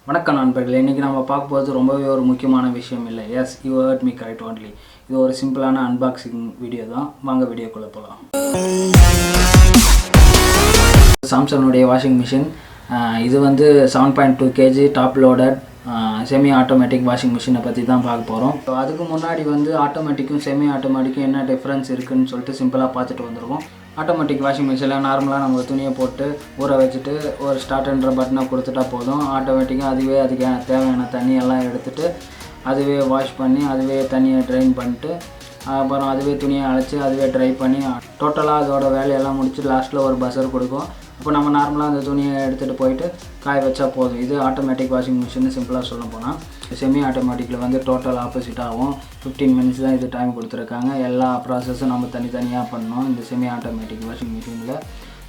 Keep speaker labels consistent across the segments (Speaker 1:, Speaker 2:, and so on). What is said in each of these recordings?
Speaker 1: வணக்கம் நண்பர்களே, இன்றைக்கி நம்ம பார்க்க போகிறது ரொம்பவே ஒரு முக்கியமான விஷயம் இல்லை. Yes, you heard me correct only. இது ஒரு சிம்பிளான அன்பாக்சிங் வீடியோ தான். வாங்க வீடியோக்குள்ளே போகலாம். சாம்சங்குடைய வாஷிங் மிஷின் இது வந்து 7.2 kg top loaded semi automatic washing மிஷினை பற்றி தான் பார்க்க போகிறோம். ஸோ அதுக்கு முன்னாடி வந்து ஆட்டோமேட்டிக்கும் செமி ஆட்டோமேட்டிக்கும் என்ன டிஃப்ரென்ஸ் இருக்குதுன்னு சொல்லிட்டு சிம்பிளாக பார்த்துட்டு வந்துடுவோம். ஆட்டோமேட்டிக் வாஷிங் மிஷினில் நார்மலாக நம்ம துணியை போட்டு ஊற வச்சுட்டு ஒரு ஸ்டார்ட்ன்ற பட்டனை கொடுத்துட்டா போதும். ஆட்டோமேட்டிக்காக அதுக்கு தேவையான தண்ணியெல்லாம் எடுத்துகிட்டு அதுவே வாஷ் பண்ணி அதுவே தண்ணியை ட்ரைன் பண்ணிட்டு அப்புறம் அதுவே துணியை அழைச்சி அதுவே ட்ரை பண்ணி டோட்டலாக அதோட வேலையெல்லாம் முடிச்சுட்டு லாஸ்ட்டில் ஒரு பஸர் கொடுக்கும். இப்போ நம்ம நார்மலாக அந்த துணியை எடுத்துகிட்டு போயிட்டு காய வச்சா போதும். இது ஆட்டோமேட்டிக் வாஷிங் மிஷின் சிம்பிளாக சொல்ல போனால். செமி ஆட்டோமேட்டிக்கில் வந்து டோட்டல் ஆப்போசிட் ஆகும். 15 மினிட்ஸ் தான் இது டைம் கொடுத்துருக்காங்க. எல்லா ப்ராசஸும் நம்ம தனித்தனியாக பண்ணோம் இந்த செமி ஆட்டோமேட்டிக் வாஷிங் மிஷினில்.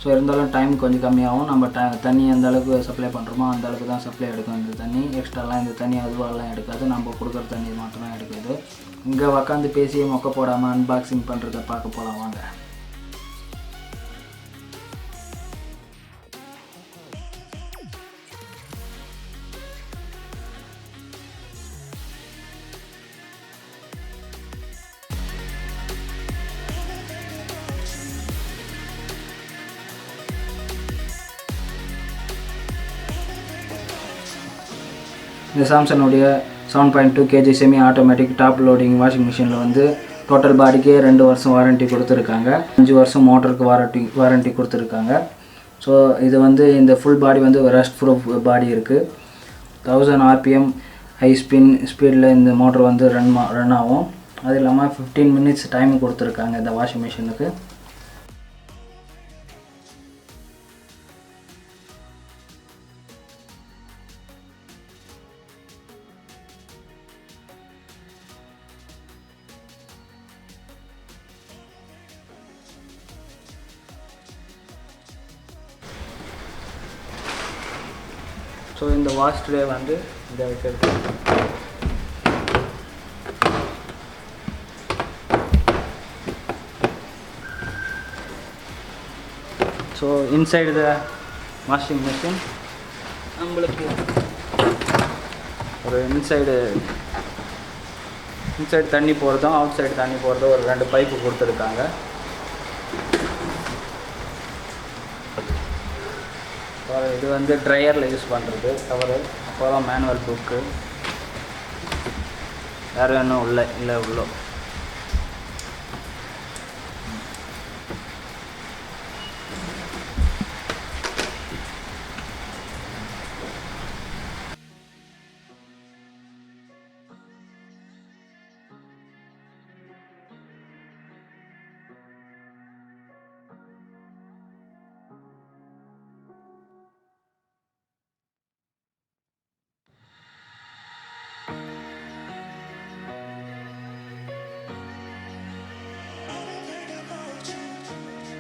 Speaker 1: ஸோ இருந்தாலும் டைம் கொஞ்சம் கம்மியாகும். நம்ம தண்ணி எந்த அளவுக்கு சப்ளை பண்ணுறோமோ அந்த அளவுக்கு தான் சப்ளை எடுக்கும். இந்த தண்ணி எக்ஸ்ட்ராலாம் இந்த தண்ணி அதுவாலாம் எடுக்காது. நம்ம கொடுக்குற தண்ணி மட்டும்தான் எடுக்குது. இங்கே உக்காந்து பேசியே மொக்க போடாமல் அன்பாக்சிங் பண்ணுறதை பார்க்க போகலாம் வாங்க. இந்த சாம்சங்குடைய 7.2 kg semi automatic top loading washing மிஷினில் வந்து டோட்டல் பாடிக்கே 2 வருஷம் வாரண்ட்டி கொடுத்துருக்காங்க. 5 வருஷம் மோட்டருக்கு வாரண்ட்டி கொடுத்துருக்காங்க. ஸோ இது வந்து இந்த ஃபுல் பாடி வந்து ரஸ்ட் ப்ரூஃப் பாடி இருக்குது. 1000 RPM ஹை ஸ்பீடில் இந்த மோட்டர் வந்து ரன் ஆகும். அது இல்லாமல் 15 மினிட்ஸ் டைம் கொடுத்துருக்காங்க இந்த வாஷிங் மிஷினுக்கு. ஸோ இந்த வாஷ் ட்ரே வந்து இதை வைக்கிறது. So inside the washing machine நம்மளுக்கு ஒரு இன்சைடு தண்ணி போகிறதும் அவுட் சைடு தண்ணி போகிறதும் ஒரு 2 பைப்பு கொடுத்துருக்காங்க. இது வந்து ட்ரையரில் யூஸ் பண்ணுறது கவரு. அப்போதான் மேனுவல் புக்கு வேறு ஒன்றும் இல்லை உள்ள.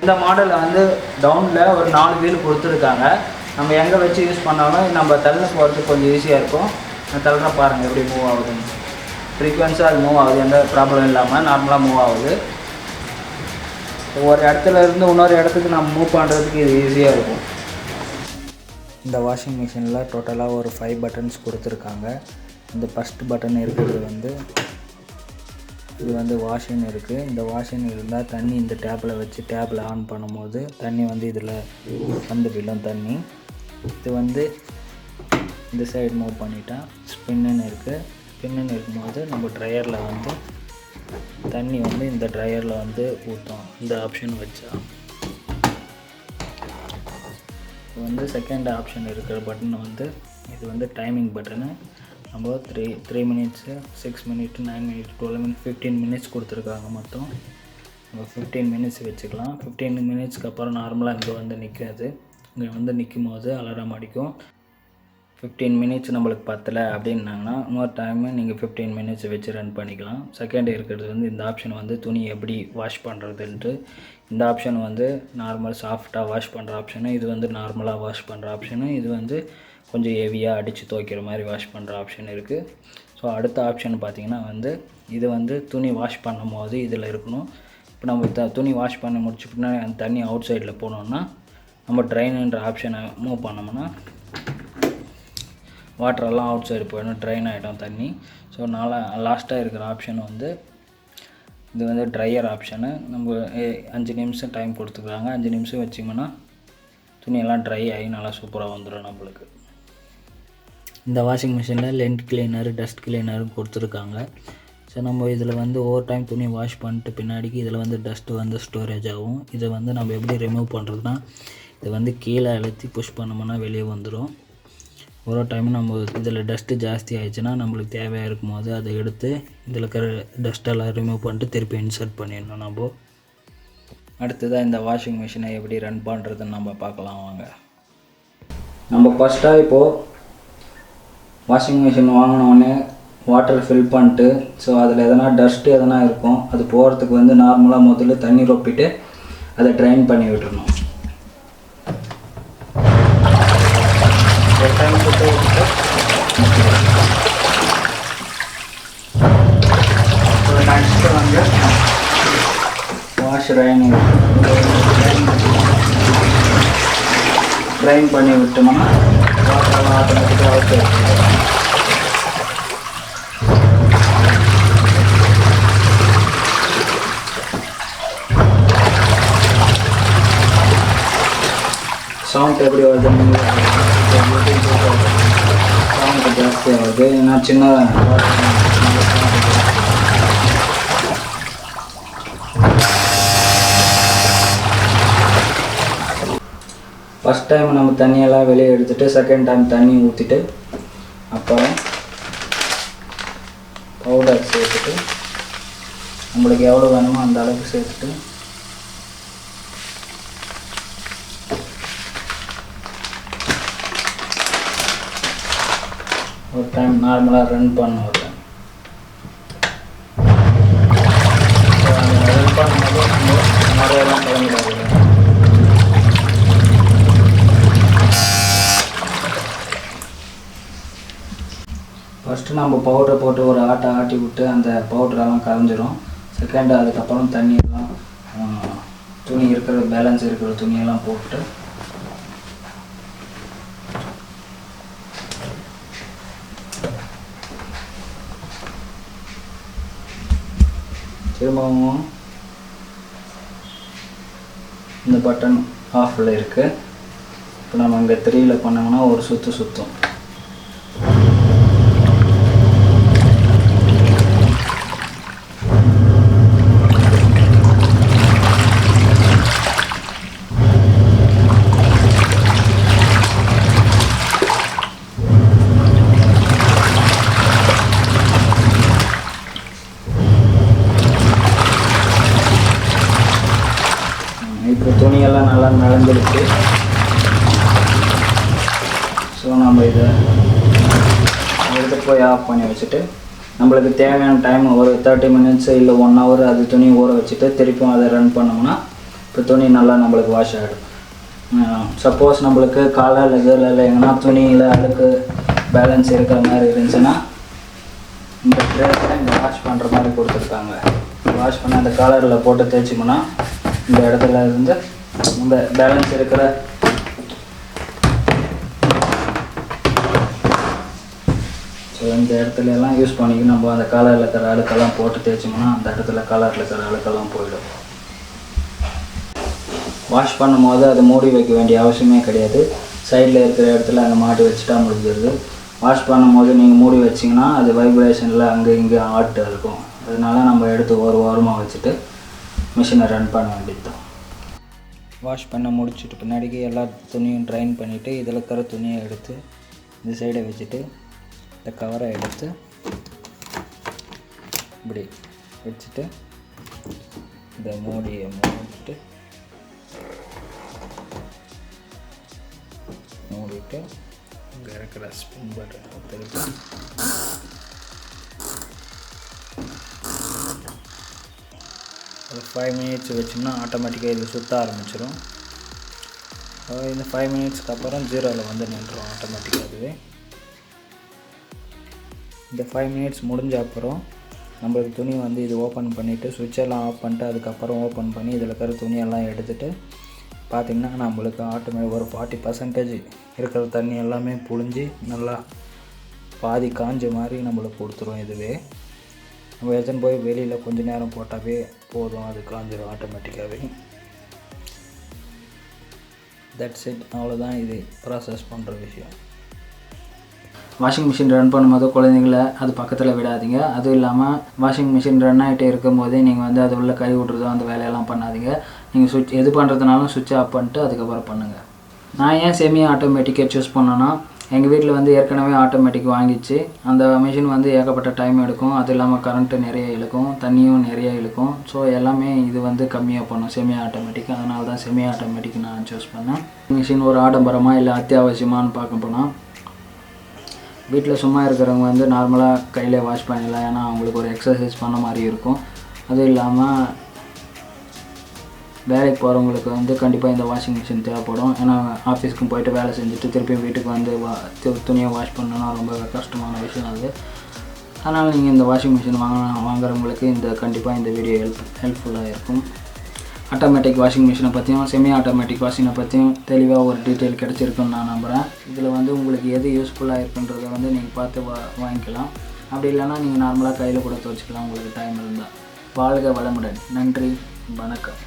Speaker 1: இந்த மாடலில் வந்து டவுனில் ஒரு 4 வீல் கொடுத்துருக்காங்க. நம்ம எங்கே வச்சு யூஸ் பண்ணாலும் நம்ம தள்ள போகிறதுக்கு கொஞ்சம் ஈஸியாக இருக்கும். தள்ளுற பாருங்கள் எப்படி மூவ் ஆகுதுன்னு. ஃப்ரீக்வன்ஸாக அது மூவ் ஆகுது, எந்த ப்ராப்ளம் இல்லாமல் நார்மலாக மூவ் ஆகுது. ஒரு இடத்துல இருந்து இன்னொரு இடத்துக்கு நம்ம மூவ் பண்ணுறதுக்கு இது ஈஸியாக இருக்கும். இந்த வாஷிங் மிஷினில் டோட்டலாக ஒரு 5 பட்டன்ஸ் கொடுத்துருக்காங்க. இந்த ஃபஸ்ட் பட்டன் இருக்கிறது வந்து இது வந்து வாஷின் இருக்குது. இந்த வாஷின் இருந்தால் தண்ணி இந்த டேப்பில் வச்சு டேப்பில் ஆன் பண்ணும்போது தண்ணி வந்து இதில் வந்து விழும் தண்ணி. இது வந்து இந்த சைடு மூவ் பண்ணிட்டா ஸ்பின்னு இருக்குது. ஸ்பின்னு இருக்கும்போது நம்ம ட்ரையரில் வந்து தண்ணி வந்து இந்த ட்ரையரில் வந்து ஊற்றும். இந்த ஆப்ஷன் வச்சா இது வந்து செகண்ட் ஆப்ஷன் இருக்கிற பட்டன் வந்து இது வந்து டைமிங் பட்டனு. நம்ம 3 minutes 6 minute 9 minute 12 minute 15 minutes கொடுத்துருக்காங்க. மொத்தம் நம்ம 15 மினிட்ஸ் வச்சுக்கலாம். 15 மினிட்ஸ்க்கு அப்புறம் நார்மலாக இங்கே வந்து நிற்காது. இங்கே வந்து நிற்கும் போது அலாரம் அடிக்கும். 15 மினிட்ஸ் நம்மளுக்கு பத்தலை அப்படின்னாங்கன்னா இன்னொரு டைமு நீங்கள் 15 மினிட்ஸ் வச்சு ரன் பண்ணிக்கலாம். செகண்ட் இருக்கிறது வந்து இந்த ஆப்ஷன் வந்து துணி எப்படி வாஷ் பண்ணுறதுன்ட்டு. இந்த ஆப்ஷன் வந்து நார்மல் சாஃப்டாக வாஷ் பண்ணுற ஆப்ஷனு. இது வந்து நார்மலாக வாஷ் பண்ணுற ஆப்ஷனு. இது வந்து கொஞ்சம் ஹெவியாக அடித்து துவைக்கிற மாதிரி வாஷ் பண்ணுற ஆப்ஷன் இருக்குது. ஸோ அடுத்த ஆப்ஷன் பார்த்திங்கன்னா வந்து இது வந்து துணி வாஷ் பண்ணும் போது இதில் இருக்கணும். இப்போ நம்ம துணி வாஷ் பண்ணி முடிச்சு பின்னாடி அந்த தண்ணி அவுட் சைடில் போனோம்னா நம்ம ட்ரைனுன்ற ஆப்ஷனை மூவ் பண்ணோம்னா வாட்டரெல்லாம் அவுட் சைடு போயிடும், ட்ரைன் ஆகிடும் தண்ணி. ஸோ லாஸ்ட்டாக இருக்கிற ஆப்ஷன் வந்து இது வந்து ட்ரையர் ஆப்ஷனு. நம்ம 5 நிமிஷம் டைம் கொடுத்துருக்காங்க. 5 நிமிஷம் வச்சிங்கன்னா துணியெல்லாம் ட்ரை ஆகி நல்லா சூப்பராக வந்துடும் நம்மளுக்கு. இந்த வாஷிங் மிஷினில் லென்த் கிளீனர், டஸ்ட் கிளீனரும் கொடுத்துருக்காங்க. ஸோ நம்ம இதில் வந்து ஓவர் டைம் துணி வாஷ் பண்ணிட்டு பின்னாடிக்கு இதில் வந்து டஸ்ட்டு வந்து ஸ்டோரேஜ் ஆகும். இதை வந்து நம்ம எப்படி ரிமூவ் பண்ணுறதுனா, இதை வந்து கீழே அழுத்தி புஷ் பண்ணோம்னா வெளியே வந்துடும். ஒரு டைம் நம்ம இதில் டஸ்ட்டு ஜாஸ்தி ஆகிடுச்சுன்னா நம்மளுக்கு தேவையாக இருக்கும் போது அதை எடுத்து இதில் இருக்கிற டஸ்ட்டெல்லாம் ரிமூவ் பண்ணிட்டு திருப்பி இன்சர்ட் பண்ணிடணும் நம்ம. அடுத்ததாக இந்த வாஷிங் மிஷினை எப்படி ரன் பண்ணுறதுன்னு நம்ம பார்க்கலாம் வாங்க. நம்ம ஃபஸ்ட்டாக இப்போது வாஷிங் மிஷின் வாங்கினோடனே வாட்டர் ஃபில் பண்ணிட்டு, ஸோ அதில் எதனா டஸ்ட்டு எதனா இருக்கும் அது போகிறதுக்கு வந்து நார்மலாக முதல்ல தண்ணி ரொப்பிட்டு அதை ட்ரைன் பண்ணி விட்டுருணும். நெக்ஸ்ட்டு வந்து வாஷ் ட்ரைன் பண்ணி விட்டோம்னா வாட்டர் ஆட்டோமேட்டிக்காக அவுட் ஆகிடும். சவுண்ட் எப்படி வருது, சவுண்டு ஜாஸ்தியாக வருது. ஏன்னா சின்ன ஃபஸ்ட் டைம் நம்ம தண்ணியெல்லாம் வெளியே எடுத்துகிட்டு செகண்ட் டைம் தண்ணி ஊற்றிட்டு அப்புறம் பவுடர் சேர்த்துட்டு நம்மளுக்கு எவ்வளோ வேணுமோ அந்த அளவுக்கு சேர்த்துட்டு ஒரு டைம் நார்மலாக ரன் பண்ண வருவேன். ரன் பண்ணும்போது நிறையெல்லாம் கிளம்பிடாது. ஃபஸ்ட்டு நம்ம பவுடரை போட்டு ஒரு ஆட்டி விட்டு அந்த பவுடரெல்லாம் கரைஞ்சிரும். செகண்டு அதுக்கப்புறம் தண்ணியெல்லாம் துணி இருக்கிற பேலன்ஸ் இருக்கிற துணியெல்லாம் போட்டு திரும்பவும் இந்த பட்டன் ஆஃபில் இருக்குது. இப்போ நம்ம இங்கே 3ல் பண்ணோம்னா ஒரு சுற்றும். இப்போ துணியெல்லாம் நல்லா நனைஞ்சிருச்சு. ஸோ நம்ம இதை எடுத்து போய் ஆஃப் பண்ணி வச்சுட்டு நம்மளுக்கு தேவையான டைம் ஒரு 30 மினிட்ஸ் இல்லை 1 hour அது துணி ஊற வச்சுட்டு திருப்பியும் அதை ரன் பண்ணோம்னா இப்போ துணி நல்லா நம்மளுக்கு வாஷ் ஆகிடும். சப்போஸ் நம்மளுக்கு காலையில் இதில் எங்கன்னா துணியில் அழுக்கு பேலன்ஸ் இருக்கிற மாதிரி இருந்துச்சுன்னா இந்த ட்ரெஸ்ஸை இங்கே வாஷ் பண்ணுற மாதிரி கொடுத்துருக்காங்க. வாஷ் பண்ணி அந்த காலரில் போட்டு தேய்ச்சிங்கன்னா இந்த இடத்துல இருந்து இந்த பேலன்ஸ் இருக்கிற ஸோ இந்த இடத்துல எல்லாம் யூஸ் பண்ணிக்கி நம்ம அந்த காலரில் இருக்கிற அழுக்கெல்லாம் போட்டு தேய்ச்சோம்னா அந்த இடத்துல காலரில் இருக்கிற அழுக்கெல்லாம் போயிடும். வாஷ் பண்ணும் போது அதை மூடி வைக்க வேண்டிய அவசியமே கிடையாது. சைடில் இருக்கிற இடத்துல அந்த மாட்டி வச்சுட்டா முடிஞ்சிருது. வாஷ் பண்ணும் போது நீங்கள் மூடி வச்சிங்கன்னா அது வைப்ரேஷனில் அங்கே இங்கே ஆட்டு இருக்கும். அதனால நம்ம எடுத்து ஒரு வாரமாக வச்சுட்டு மிஷினை ரன் பண்ண வேண்டியது தான். வாஷ் பண்ண முடிச்சுட்டு பின்னாடிக்கு எல்லா துணியும் ட்ரைன் பண்ணிவிட்டு இதில் இருக்கிற துணியை எடுத்து இந்த சைடை வச்சுட்டு இந்த கவரை எடுத்து இப்படி வச்சுட்டு இந்த மூடியை மூடிட்டு இங்கே இருக்கிற ஸ்பின் பட்டனை திருப்பி ஒரு 5 minutes வச்சோம்னா ஆட்டோமேட்டிக்காக இது சுற்ற ஆரம்பிச்சிடும். இந்த 5 minutesக்கு அப்புறம் 0ல் வந்து நின்றுடும் ஆட்டோமேட்டிக்காக அதுவே. இந்த 5 minutes முடிஞ்ச அப்புறம் நம்மளுக்கு துணி வந்து இது ஓப்பன் பண்ணிவிட்டு சுவிட்செல்லாம் ஆஃப் பண்ணிட்டு அதுக்கப்புறம் ஓப்பன் பண்ணி இதில் இருக்கிற துணியெல்லாம் எடுத்துகிட்டு பார்த்திங்கன்னா நம்மளுக்கு ஆட்டோமேட்டிக் ஒரு 40% இருக்கிற தண்ணி எல்லாமே புழிஞ்சு நல்லா பாதி காஞ்ச மாதிரி நம்மளுக்கு கொடுத்துரும். இதுவே நம்ம எடுத்துன்னு போய் வெளியில் கொஞ்சம் நேரம் போட்டாவே போதும், அது காஞ்சிடும் ஆட்டோமேட்டிக்காகவே. தட்ஸ் இட், அவ்வளோதான் இது ப்ராசஸ் பண்ணுற விஷயம். வாஷிங் மிஷின் ரன் பண்ணும்போது குழந்தைங்கள அது பக்கத்தில் விடாதீங்க. அதுவும் இல்லாமல் வாஷிங் மிஷின் ரன் ஆகிட்டே இருக்கும்போதே நீங்கள் வந்து அது உள்ள கை விட்றதோ அந்த வேலையெல்லாம் பண்ணாதீங்க. நீங்கள் சுவிட்ச் எது பண்ணுறதுனாலும் சுவிட்ச் ஆஃப் பண்ணிட்டு அதுக்கப்புறம் பண்ணுங்கள். நான் ஏன் செமி ஆட்டோமேட்டிக்கை சூஸ் பண்ணேன்னா, எங்கள் வீட்டில் வந்து ஏற்கனவே ஆட்டோமேட்டிக் வாங்கிச்சு. அந்த மிஷின் வந்து ஏகப்பட்ட டைம் எடுக்கும், அது இல்லாமல் கரண்ட்டு நிறைய இழுக்கும், தண்ணியும் நிறைய இழுக்கும். ஸோ எல்லாமே இது வந்து கம்மியாக பண்ணும் செமி ஆட்டோமேட்டிக். அதனால தான் செமி ஆட்டோமேட்டிக் நான் சூஸ் பண்ணேன். மிஷின் ஒரு ஆடம்பரமாக இல்லை அத்தியாவசியமானு பார்க்க போனால், வீட்டில் சும்மா இருக்கிறவங்க வந்து நார்மலாக கையிலே வாஷ் பண்ணிடலாம். ஏன்னா அவங்களுக்கு ஒரு எக்ஸசைஸ் பண்ண மாதிரி இருக்கும். அதுவும் இல்லாமல் வேலைக்கு போகிறவங்களுக்கு வந்து கண்டிப்பாக இந்த வாஷிங் மிஷின் தேவைப்படும். ஏன்னா ஆஃபீஸ்க்கும் போய்ட்டு வேலை செஞ்சுட்டு திருப்பியும் வீட்டுக்கு வந்து துணியை வாஷ் பண்ணணும்னா ரொம்ப கஷ்டமான விஷயம் அது. அதனால் நீங்கள் இந்த வாஷிங் மிஷின் வாங்குறவங்களுக்கு கண்டிப்பாக இந்த வீடியோ ஹெல்ப்ஃபுல்லாக இருக்கும். ஆட்டோமேட்டிக் வாஷிங் மிஷினை பற்றியும் செமி ஆட்டோமேட்டிக் வாஷிங்கை பற்றியும் தெளிவாக ஒரு டீட்டெயில் கிடச்சிருக்குன்னு நான் நம்புகிறேன். இதில் வந்து உங்களுக்கு எது யூஸ்ஃபுல்லாக இருக்குன்றதை வந்து நீங்கள் பார்த்து வாங்கிக்கலாம். அப்படி இல்லைன்னா நீங்கள் நார்மலாக கையில் கூட துவச்சிக்கலாம் உங்களுக்கு டைம் இருந்தால். வாழ்க வளமுடன். நன்றி, வணக்கம்.